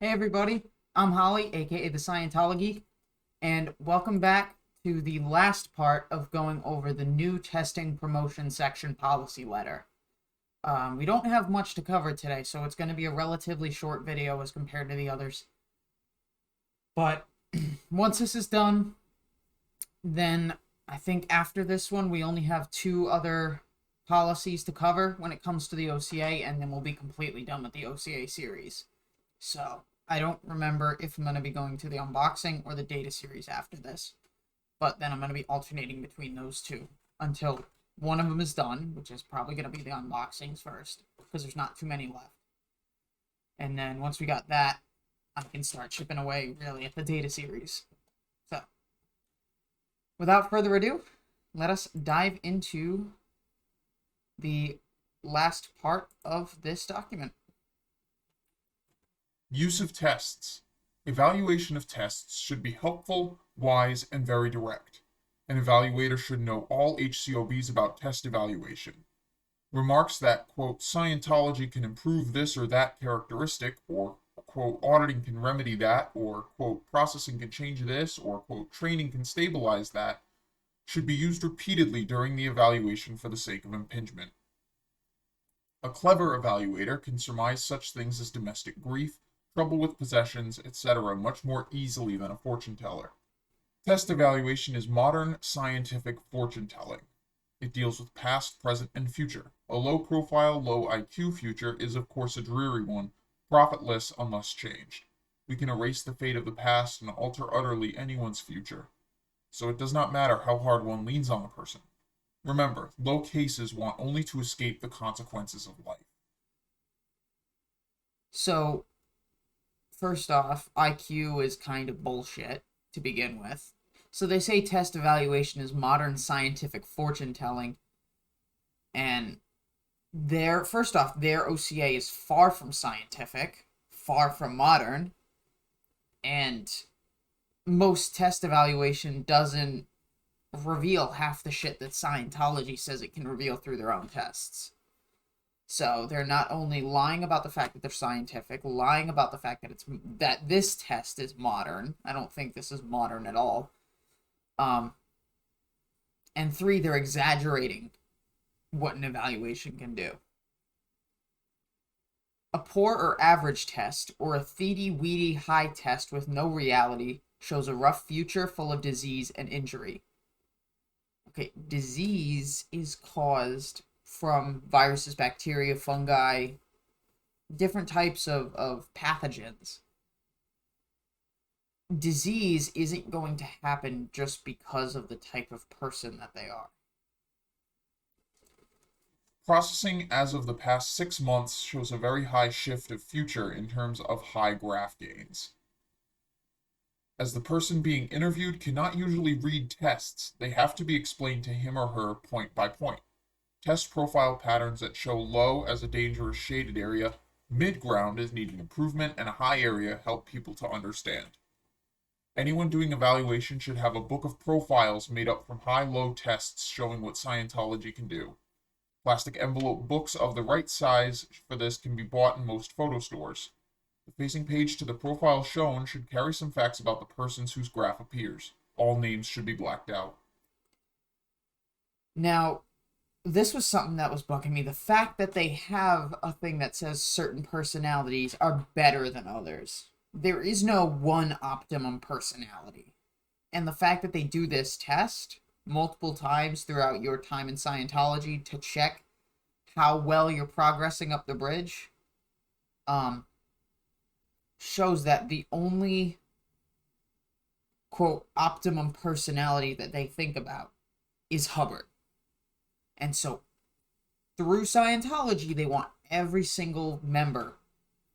Hey everybody, I'm Holly, aka the ScientoloGeek, and welcome back to the last part of going over the new testing promotion section policy letter. We don't have much to cover today, so it's going to be a relatively short video as compared to the others. But once this is done, then I think after this one, we only have two other policies to cover when it comes to the OCA, and then we'll be completely done with the OCA series. So I don't remember if I'm going to be going to the unboxing or the data series after this. But then I'm going to be alternating between those two until one of them is done, which is probably going to be the unboxings first, because there's not too many left. And then once we got that, I can start chipping away really at the data series. So without further ado, let us dive into the last part of this document. Use of tests. Evaluation of tests should be helpful, wise, and very direct. An evaluator should know all HCOBs about test evaluation. Remarks that, quote, Scientology can improve this or that characteristic, or, quote, auditing can remedy that, or, quote, processing can change this, or, quote, training can stabilize that, should be used repeatedly during the evaluation for the sake of impingement. A clever evaluator can surmise such things as domestic grief, trouble with possessions, etc., much more easily than a fortune teller. Test evaluation is modern scientific fortune telling. It deals with past, present, and future. A low profile, low IQ future is, of course, a dreary one, profitless unless changed. We can erase the fate of the past and alter utterly anyone's future. So it does not matter how hard one leans on the person. Remember, low cases want only to escape the consequences of life. So, first off, IQ is kind of bullshit to begin with. So they say test evaluation is modern scientific fortune telling, and first off, their OCA is far from scientific, far from modern, and most test evaluation doesn't reveal half the shit that Scientology says it can reveal through their own tests. So they're not only lying about the fact that they're scientific, lying about the fact that this test is modern. I don't think this is modern at all. And three, they're exaggerating what an evaluation can do. A poor or average test, or a thiety-weedy high test with no reality, shows a rough future full of disease and injury. Okay, disease is caused from viruses, bacteria, fungi, different types of pathogens. Disease isn't going to happen just because of the type of person that they are. Processing as of the past 6 months shows a very high shift of future in terms of high graph gains. As the person being interviewed cannot usually read tests, they have to be explained to him or her point by point. Test profile patterns that show low as a dangerous shaded area, mid ground as needing improvement, and a high area help people to understand. Anyone doing evaluation should have a book of profiles made up from high-low tests showing what Scientology can do. Plastic envelope books of the right size for this can be bought in most photo stores. The facing page to the profile shown should carry some facts about the persons whose graph appears. All names should be blacked out. Now, this was something that was bugging me. The fact that they have a thing that says certain personalities are better than others. There is no one optimum personality. And the fact that they do this test multiple times throughout your time in Scientology to check how well you're progressing up the bridge shows that the only, quote, optimum personality that they think about is Hubbard. And so through Scientology, they want every single member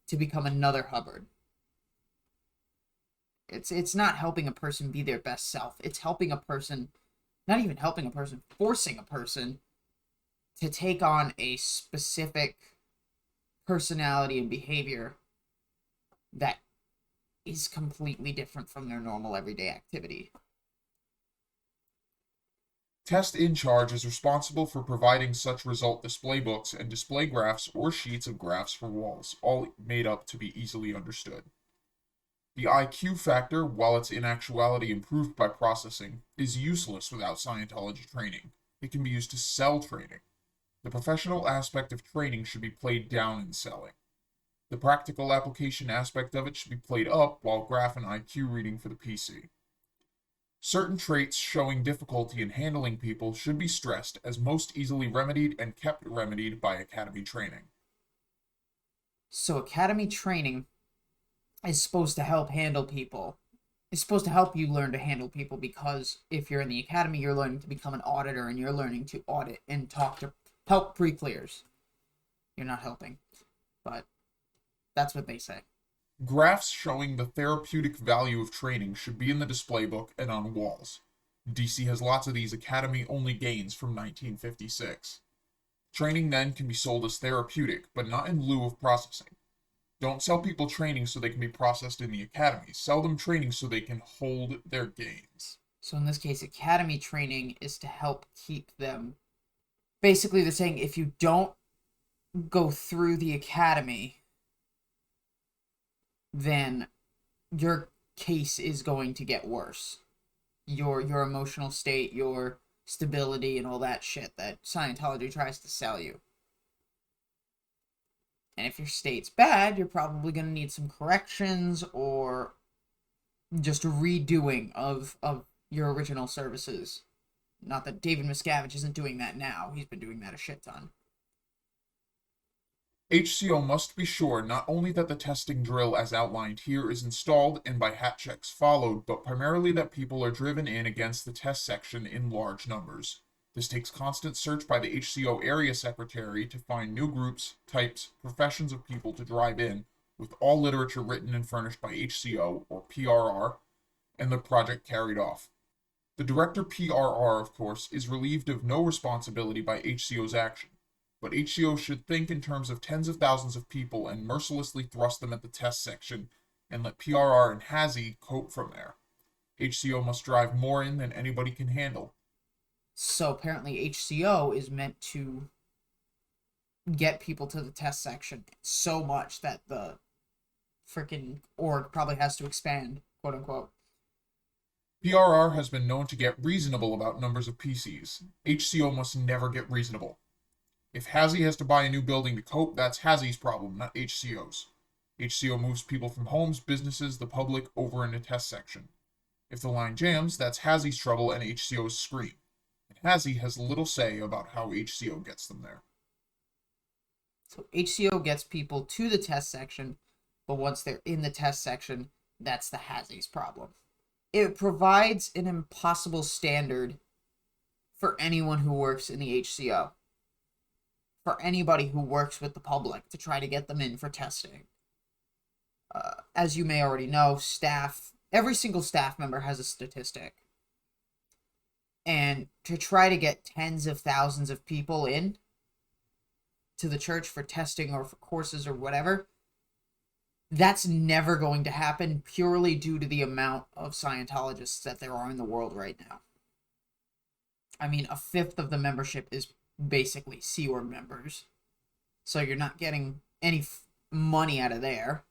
to become another Hubbard. It's not helping a person be their best self. It's helping a person, not even helping a person, forcing a person to take on a specific personality and behavior that is completely different from their normal everyday activity. Test in charge is responsible for providing such result display books and display graphs or sheets of graphs for walls, all made up to be easily understood. The IQ factor, while it's in actuality improved by processing, is useless without Scientology training. It can be used to sell training. The professional aspect of training should be played down in selling. The practical application aspect of it should be played up while graph and IQ reading for the PC. Certain traits showing difficulty in handling people should be stressed as most easily remedied and kept remedied by academy training. So academy training is supposed to help handle people. It's supposed to help you learn to handle people, because if you're in the academy, you're learning to become an auditor and you're learning to audit and talk to help pre-clears. You're not helping, but that's what they say. Graphs showing the therapeutic value of training should be in the display book and on walls. DC has lots of these academy-only gains from 1956. Training then can be sold as therapeutic, but not in lieu of processing. Don't sell people training so they can be processed in the academy. Sell them training so they can hold their gains. So in this case, academy training is to help keep them. Basically, they're saying if you don't go through the academy, then your case is going to get worse. Your emotional state, your stability, and all that shit that Scientology tries to sell you. And if your state's bad, you're probably going to need some corrections or just a redoing of your original services. Not that David Miscavige isn't doing that now. He's been doing that a shit ton. HCO must be sure not only that the testing drill as outlined here is installed and by hat checks followed, but primarily that people are driven in against the test section in large numbers. This takes constant search by the HCO area secretary to find new groups, types, professions of people to drive in, with all literature written and furnished by HCO, or PRR, and the project carried off. The director PRR, of course, is relieved of no responsibility by HCO's action, but HCO should think in terms of tens of thousands of people and mercilessly thrust them at the test section and let PRR and HAZI cope from there. HCO must drive more in than anybody can handle. So apparently HCO is meant to get people to the test section so much that the freaking org probably has to expand, quote unquote. PRR has been known to get reasonable about numbers of PCs. HCO must never get reasonable. If HAZI has to buy a new building to cope, that's HAZI's problem, not HCO's. HCO moves people from homes, businesses, the public over in a test section. If the line jams, that's HAZI's trouble and HCO's scream. HAZI has little say about how HCO gets them there. So HCO gets people to the test section, but once they're in the test section, that's the HAZI's problem. It provides an impossible standard for anyone who works in the HCO. For anybody who works with the public to try to get them in for testing. As you may already know, every single staff member has a statistic. And to try to get tens of thousands of people in to the church for testing or for courses or whatever, that's never going to happen purely due to the amount of Scientologists that there are in the world right now. I mean, a fifth of the membership is basically Sea Org members. So you're not getting any money out of there.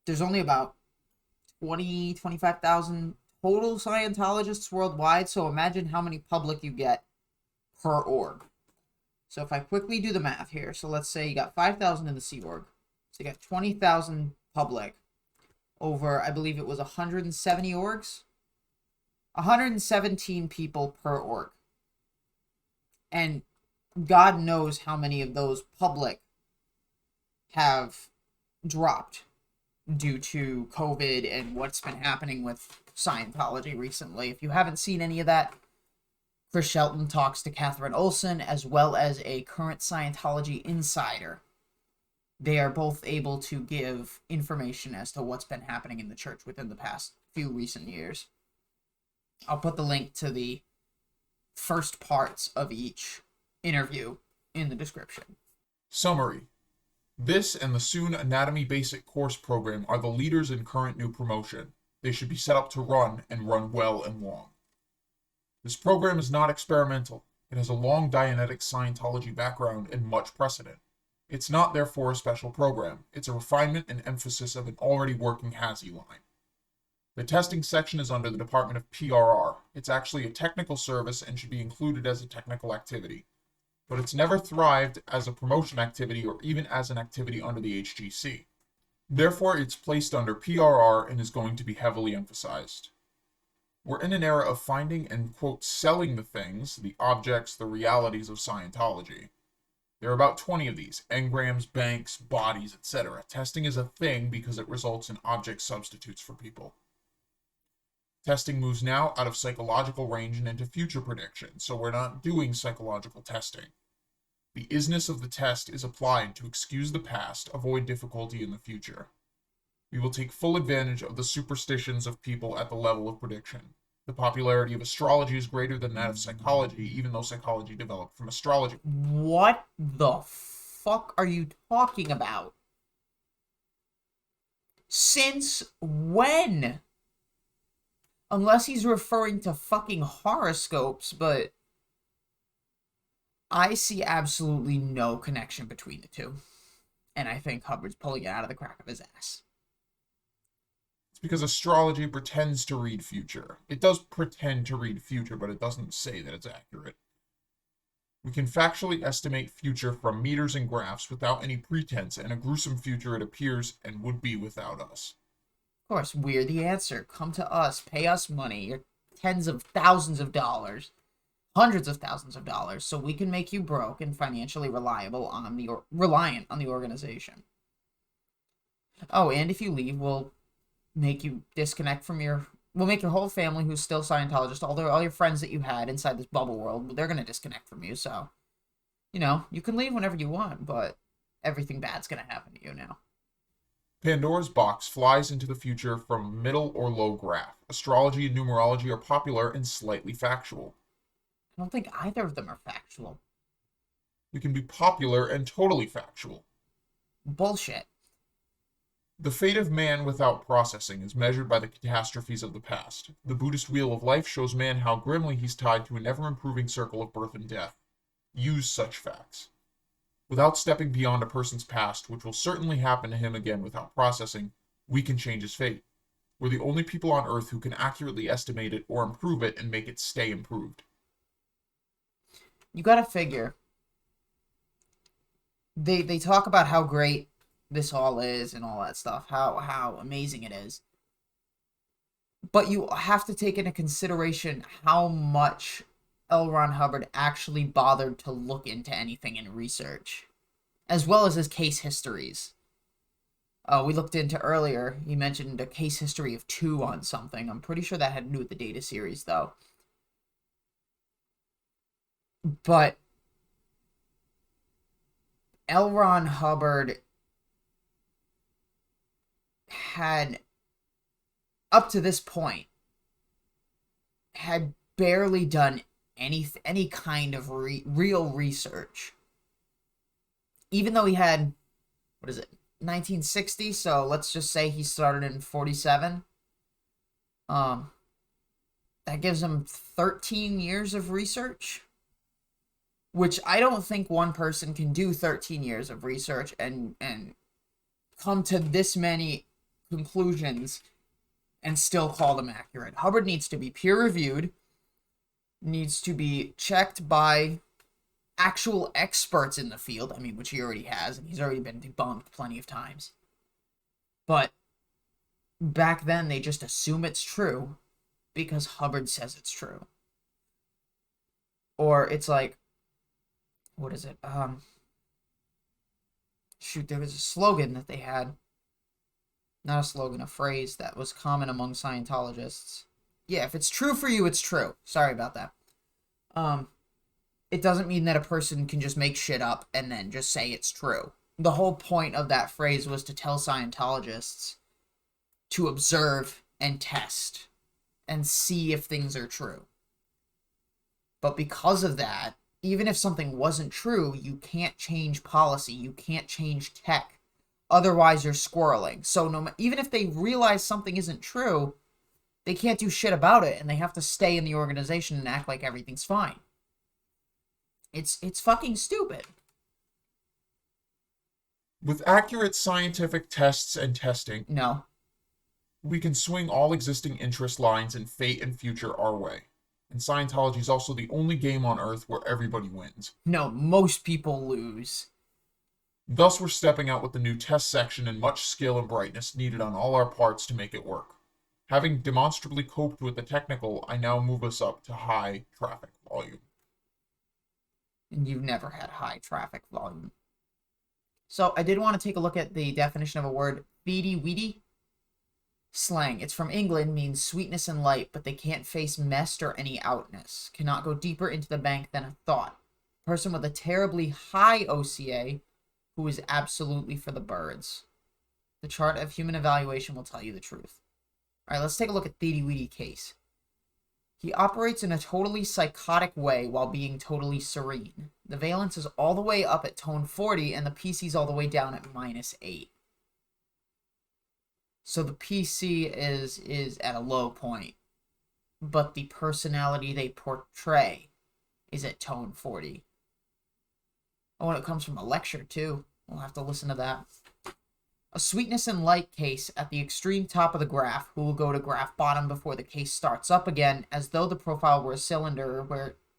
There's only about 25,000 total Scientologists worldwide, so imagine how many public you get per org. So if I quickly do the math here, so let's say you got 5,000 in the Sea Org, so you got 20,000 public over, I believe it was 170 orgs? 117 people per org. And God knows how many of those public have dropped due to COVID and what's been happening with Scientology recently. If you haven't seen any of that, Chris Shelton talks to Catherine Olson as well as a current Scientology insider. They are both able to give information as to what's been happening in the church within the past few recent years. I'll put the link to the first parts of each interview in the description. Summary. This and the soon Anatomy Basic course program are the leaders in current new promotion. They should be set up to run and run well and long. This program is not experimental. It has a long Dianetics Scientology background and much precedent. It's not therefore a special program. It's a refinement and emphasis of an already working HASI line. The testing section is under the Department of PRR. It's actually a technical service and should be included as a technical activity. But it's never thrived as a promotion activity or even as an activity under the HGC. Therefore, it's placed under PRR and is going to be heavily emphasized. We're in an era of finding and, quote, selling the things, the objects, the realities of Scientology. There are about 20 of these: engrams, banks, bodies, etc. Testing is a thing because it results in object substitutes for people. Testing moves now out of psychological range and into future prediction, so we're not doing psychological testing. The isness of the test is applied to excuse the past, avoid difficulty in the future. We will take full advantage of the superstitions of people at the level of prediction. The popularity of astrology is greater than that of psychology, even though psychology developed from astrology. What the fuck are you talking about? Since when? Unless he's referring to fucking horoscopes, but I see absolutely no connection between the two. And I think Hubbard's pulling it out of the crack of his ass. It's because astrology pretends to read future. It does pretend to read future, but it doesn't say that it's accurate. We can factually estimate future from meters and graphs without any pretense, and a gruesome future it appears and would be without us. Of course, we're the answer. Come to us, pay us money, you're tens of thousands of dollars, hundreds of thousands of dollars, so we can make you broke and financially reliant on the organization. Oh, and if you leave, we'll make you disconnect from we'll make your whole family who's still Scientologist, all your friends that you had inside this bubble world, they're gonna disconnect from you, so, you can leave whenever you want, but everything bad's gonna happen to you now. Pandora's box flies into the future from middle or low graph. Astrology and numerology are popular and slightly factual. I don't think either of them are factual. We can be popular and totally factual. Bullshit. The fate of man without processing is measured by the catastrophes of the past. The Buddhist wheel of life shows man how grimly he's tied to a never-improving circle of birth and death. Use such facts. Without stepping beyond a person's past, which will certainly happen to him again without processing, we can change his fate. We're the only people on Earth who can accurately estimate it or improve it and make it stay improved. You gotta figure. They talk about how great this all is and all that stuff, how amazing it is. But you have to take into consideration how much L. Ron Hubbard actually bothered to look into anything in research, as well as his case histories. We looked into earlier, he mentioned a case history of 2 on something. I'm pretty sure that had to do with the data series, though. But L. Ron Hubbard had, up to this point, had barely done any kind of real research. Even though he had, 1960, so let's just say he started in 47. That gives him 13 years of research, which I don't think one person can do 13 years of research and come to this many conclusions and still call them accurate. Hubbard needs to be peer-reviewed, needs to be checked by actual experts in the field, which he already has, and he's already been debunked plenty of times. But back then, they just assume it's true because Hubbard says it's true. Or it's like, what is it? There was a slogan that they had. Not a slogan, a phrase that was common among Scientologists. Yeah, if it's true for you, it's true. Sorry about that. It doesn't mean that a person can just make shit up and then just say it's true. The whole point of that phrase was to tell Scientologists to observe and test and see if things are true. But because of that, even if something wasn't true, you can't change policy, you can't change tech. Otherwise, you're squirreling. So even if they realize something isn't true, they can't do shit about it, and they have to stay in the organization and act like everything's fine. It's fucking stupid. With accurate scientific tests and testing, No. we can swing all existing interest lines in fate and future our way. And Scientology is also the only game on Earth where everybody wins. No, most people lose. Thus, we're stepping out with the new test section and much skill and brightness needed on all our parts to make it work. Having demonstrably coped with the technical, I now move us up to high traffic volume. And you've never had high traffic volume. So I did want to take a look at the definition of a word, feedy weedy. Slang. It's from England, means sweetness and light, but they can't face mest or any outness. Cannot go deeper into the bank than a thought. Person with a terribly high OCA who is absolutely for the birds. The chart of human evaluation will tell you the truth. Alright, let's take a look at Theedy Weedy case. He operates in a totally psychotic way while being totally serene. The valence is all the way up at tone 40 and the PC's all the way down at -8. So the PC is at a low point, but the personality they portray is at tone 40. Oh, and it comes from a lecture too. We'll have to listen to that. A sweetness and light case at the extreme top of the graph, who will go to graph bottom before the case starts up again, as though the profile were a cylinder,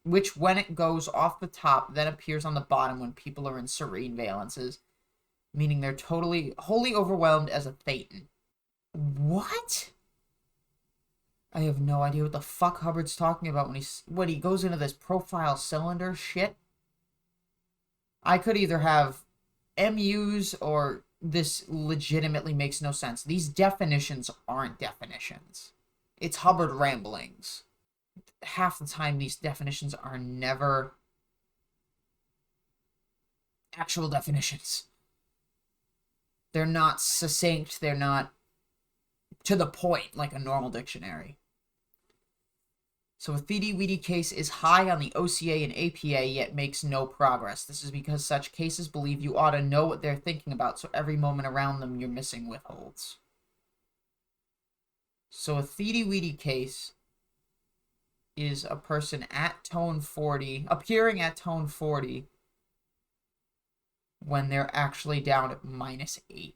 which when it goes off the top, then appears on the bottom when people are in serene valences, meaning they're wholly overwhelmed as a thetan. What? I have no idea what the fuck Hubbard's talking about when he goes into this profile cylinder shit. I could either have MUs or this legitimately makes no sense. These definitions aren't definitions. It's Hubbard ramblings. Half the time these definitions are never actual definitions. They're not succinct. They're not to the point like a normal dictionary. So a Theedy Weedy case is high on the OCA and APA, yet makes no progress. This is because such cases believe you ought to know what they're thinking about, so every moment around them you're missing withholds. So a Theedy Weedy case is a person at tone 40, appearing at tone 40, when they're actually down at -8.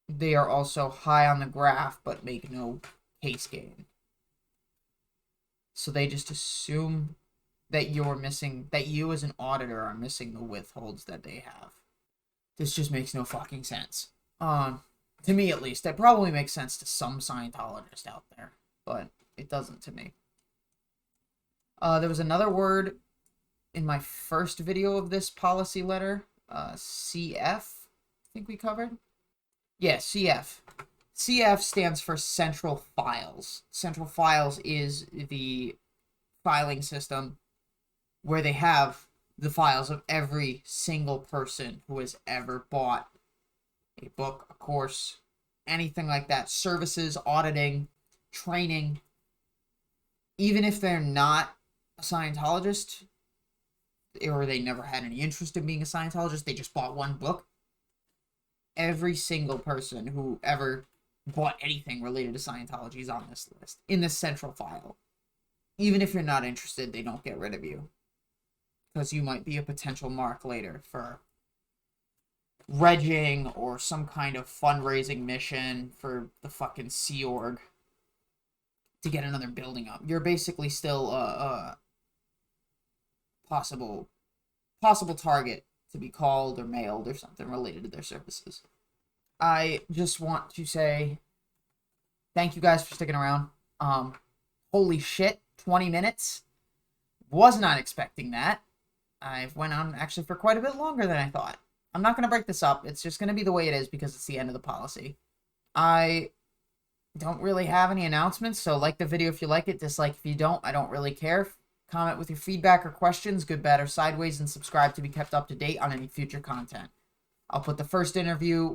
They are also high on the graph, but make no case gain. So they just assume that you're missing, that you as an auditor are missing the withholds that they have. This just makes no fucking sense. To me at least. It probably makes sense to some Scientologists out there, but it doesn't to me. There was another word in my first video of this policy letter, CF, I think we covered. Yeah, CF. CF stands for Central Files. Central Files is the filing system where they have the files of every single person who has ever bought a book, a course, anything like that. Services, auditing, training. Even if they're not a Scientologist, or they never had any interest in being a Scientologist, they just bought one book. Every single person who ever bought anything related to Scientology is on this list, in this central file. Even if you're not interested, they don't get rid of you. Because you might be a potential mark later for regging or some kind of fundraising mission for the fucking Sea Org to get another building up. You're basically still a possible target to be called or mailed or something related to their services. I just want to say thank you guys for sticking around. Holy shit, 20 minutes. Was not expecting that. I've went on actually for quite a bit longer than I thought. I'm not going to break this up. It's just going to be the way it is because it's the end of the policy. I don't really have any announcements, so like the video if you like it, dislike if you don't. I don't really care. Comment with your feedback or questions, good, bad, or sideways, and subscribe to be kept up to date on any future content. I'll put the first interview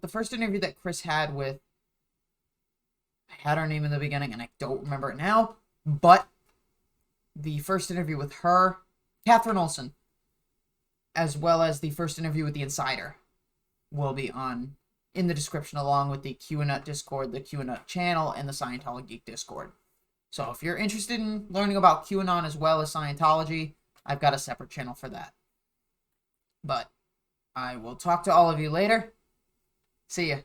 that Chris had with, I had her name in the beginning and I don't remember it now, but the first interview with her, Catherine Olson, as well as the first interview with the Insider will be in the description, along with the QAnut Discord, the QAnut channel, and the ScientoloGeek Discord. So if you're interested in learning about QAnon as well as Scientology, I've got a separate channel for that. But I will talk to all of you later. See ya.